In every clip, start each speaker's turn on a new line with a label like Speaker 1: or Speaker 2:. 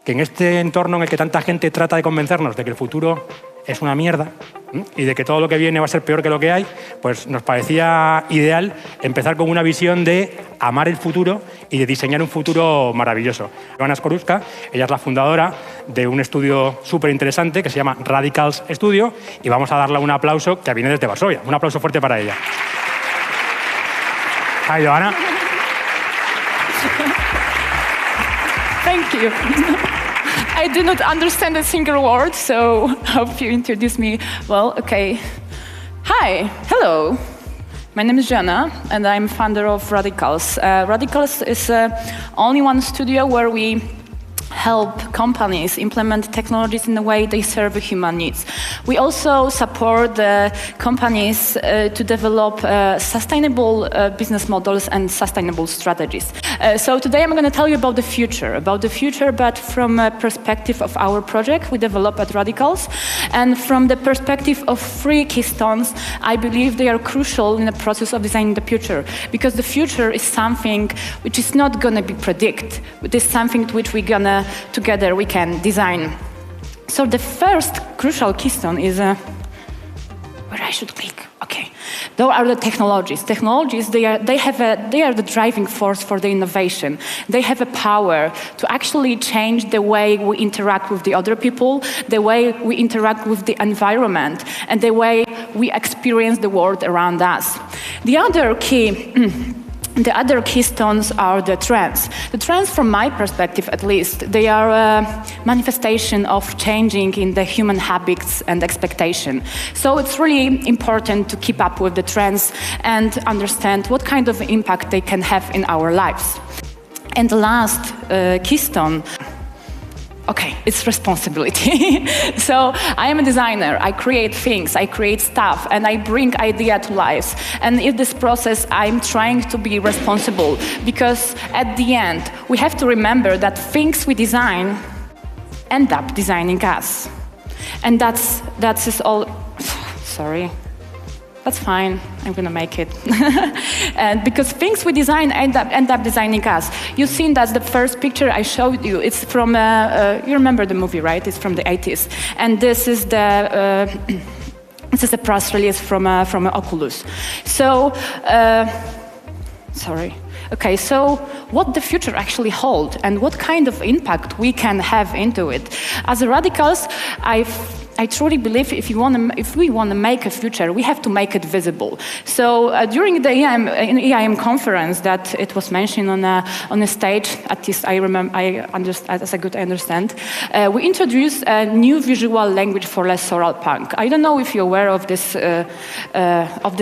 Speaker 1: que en este entorno en el que tanta gente trata de convencernos de que el futuro es una mierda y de que todo lo que viene va a ser peor que lo que hay, pues nos parecía ideal empezar con una visión de amar el futuro y de diseñar un futuro maravilloso. Joana Skoruska, ella es la fundadora de un estudio súper interesante que se llama Radicals Studio y vamos a darle un aplauso que viene desde Varsovia. Un aplauso fuerte para ella. Hi, Joana.
Speaker 2: Thank you. I do not understand a single word, so hope you introduce me well. Okay. Hi, hello. My name is Joanna, and I'm founder of Radicals. Radicals is only one studio where we help companies implement technologies in a way they serve human needs. We also support companies to develop sustainable business models and sustainable strategies. So today I'm going to tell you about the future, but from a perspective of our project we develop at Radicals. And from the perspective of three keystones, I believe they are crucial in the process of designing the future, because the future is something which is not going to be predicted. It is something which together we can design. So the first crucial keystone is where I should click. Okay, those are the technologies. Technologies, they are the driving force for the innovation. They have a power to actually change the way we interact with the other people, the way we interact with the environment, and the way we experience the world around us. The other keystones are the trends. The trends, from my perspective at least, they are a manifestation of changing in the human habits and expectation. So it's really important to keep up with the trends and understand what kind of impact they can have in our lives. And the last keystone, okay, it's responsibility. So I am a designer, I create things, I create stuff, and I bring idea to life. And in this process, I'm trying to be responsible, because at the end, we have to remember that things we design end up designing us. And that's all, sorry. That's fine, I'm gonna make it. And because things we design end up designing us. You've seen that the first picture I showed you, it's from, you remember the movie, right? It's from the 80s. And this is a press release from Oculus. So, sorry. Okay, so what the future actually holds and what kind of impact we can have into it. As a Radicals, I truly believe if we want to make a future, we have to make it visible. So during the EIM conference that it was mentioned on a stage, at least I remember, as I understand, we introduced a new visual language for less solar punk. I don't know if you're aware of this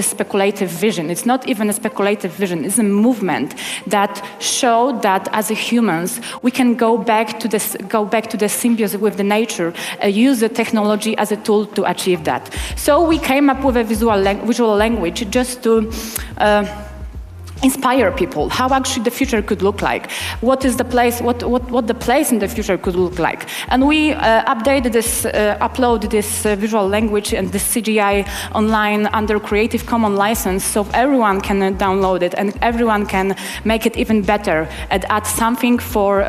Speaker 2: speculative vision. It's not even a speculative vision. It's a movement that showed that as humans we can go back to the symbiosis with the nature, use the technology as a tool to achieve that. So we came up with a visual language just to inspire people how actually the future could look like. What is the place? What the place in the future could look like? And we uploaded this visual language and this CGI online under Creative Commons license, so everyone can download it and everyone can make it even better and add something for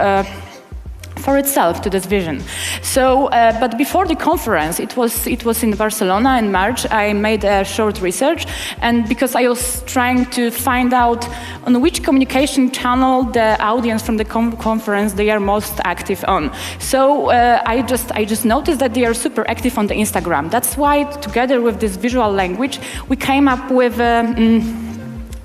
Speaker 2: itself to this vision. So, but before the conference, it was in Barcelona in March. I made a short research, and because I was trying to find out on which communication channel the audience from the conference they are most active on. So I just noticed that they are super active on the Instagram. That's why, together with this visual language, we came up with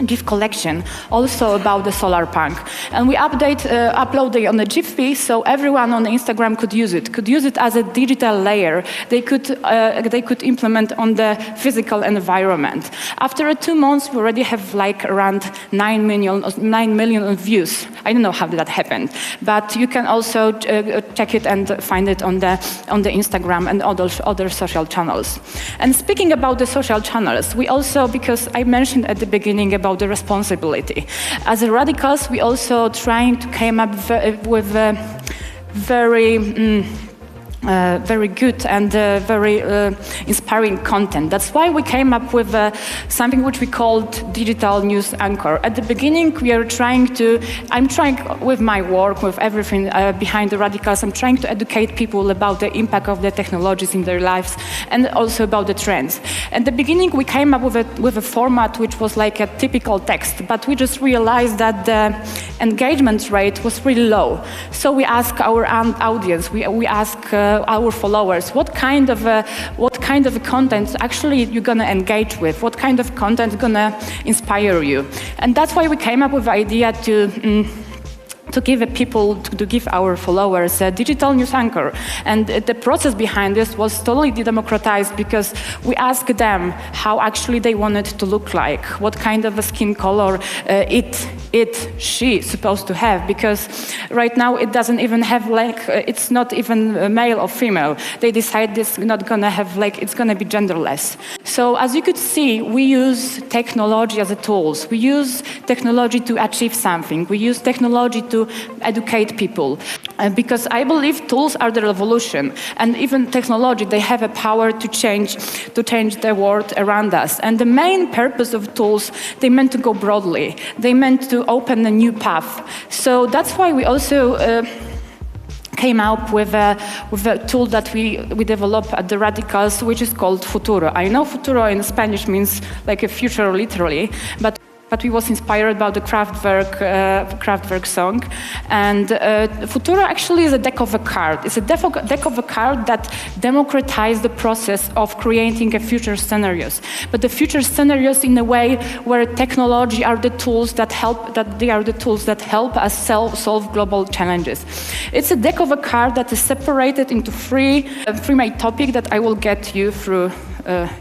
Speaker 2: GIF collection, also about the solar punk. And we upload it on the GIF feed, so everyone on Instagram could use it as a digital layer. They could implement on the physical environment. After 2 months, we already have like around 9 million views. I don't know how that happened, but you can also check it and find it on the Instagram and other social channels. And speaking about the social channels, we also, because I mentioned at the beginning about the responsibility. As a Radicals, we also trying to come up with very very good and very inspiring content. That's why we came up with something which we called digital news anchor. At the beginning, I'm trying with my work, with everything behind the radicals, I'm trying to educate people about the impact of the technologies in their lives and also about the trends. At the beginning, we came up with a format which was like a typical text, but we just realized that the engagement rate was really low. So we asked our audience, we asked our followers, what kind of content actually you're gonna engage with? What kind of content is gonna inspire you? And that's why we came up with the idea to give our followers a digital news anchor. And the process behind this was totally democratized because we asked them how actually they wanted to look like, what kind of a skin color she supposed to have, because right now it doesn't even have it's not even male or female. They decide it's not gonna have it's gonna be genderless. So as you could see, we use technology as a tools. We use technology to achieve something. We use technology to educate people. Because I believe tools are the revolution, and even technology, they have a power to change the world around us. And the main purpose of tools, they meant to go broadly. They meant to open a new path. So that's why we also came up with a tool that we developed at the Radicals, which is called Futuro. I know Futuro in Spanish means like a future literally, but we was inspired by the Kraftwerk song. And Futuro actually is a deck of a card. It's a deck of a card that democratized the process of creating a future scenarios. But the future scenarios in a way where technology are the tools that help us solve global challenges. It's a deck of a card that is separated into three main topics that I will get you through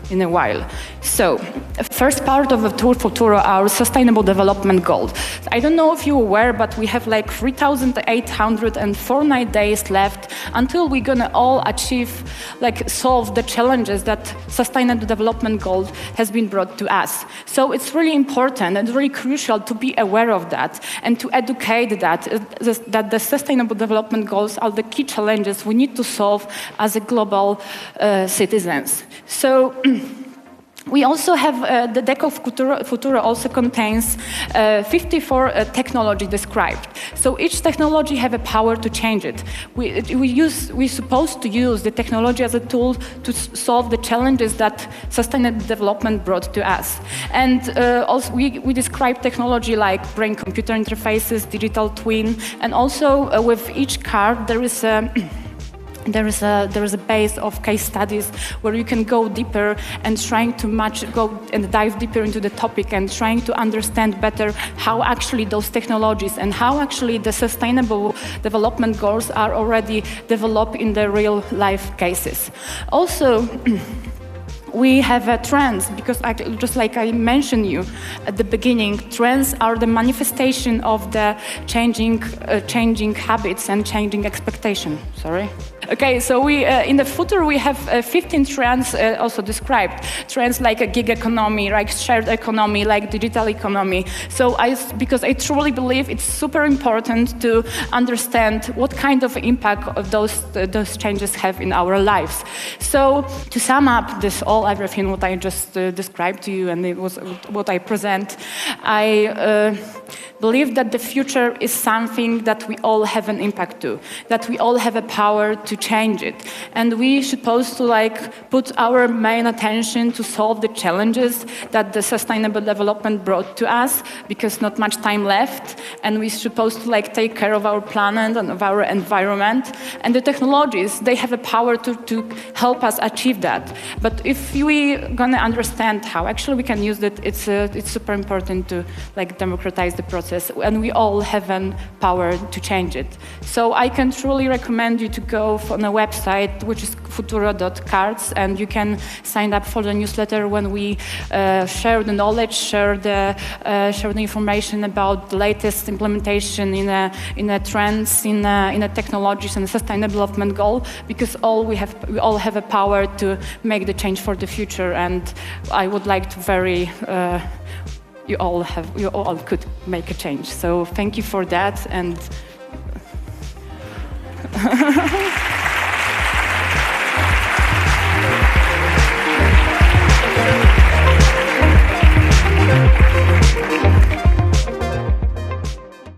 Speaker 2: in a while. So, first part of the tool Futuro are sustainable development goals. I don't know if you're aware, but we have 3,849 days left until we're gonna all achieve, solve the challenges that sustainable development goal has been brought to us. So it's really important and really crucial to be aware of that and to educate that the sustainable development goals are the key challenges we need to solve as a global citizens. So we also have the deck of Futuro also contains 54 technology described. So each technology have a power to change it. We're supposed to use the technology as a tool to solve the challenges that sustainable development brought to us. And also we describe technology like brain-computer interfaces, digital twin, and also with each card there is a base of case studies where you can go deeper and trying to go and dive deeper into the topic and trying to understand better how actually those technologies and how actually the sustainable development goals are already developed in the real life cases. Also, we have trends, because just like I mentioned you at the beginning, trends are the manifestation of the changing habits and changing expectation. Sorry. Okay, so we in the Futuro we have 15 trends also described. Trends like a gig economy, like shared economy, like digital economy. So because I truly believe it's super important to understand what kind of impact of those changes have in our lives. So to sum up everything what I just described to you, and it was what I present, I believe that the future is something that we all have an impact to, that we all have a power to change it. And we supposed to put our main attention to solve the challenges that the sustainable development brought to us, because not much time left, and we're supposed to take care of our planet and of our environment. And the technologies, they have a power to help us achieve that. But if we're gonna understand how actually we can use it, it's super important to democratize the process, and we all have a power to change it. So I can truly recommend you to go on a website which is futuro.cards, and you can sign up for the newsletter when we share the knowledge, share the information about the latest implementation in a trends, in a technologies and a sustainable development goal, because we all have a power to make the change for the future. And I would like to you all could make a change. So thank you for that. And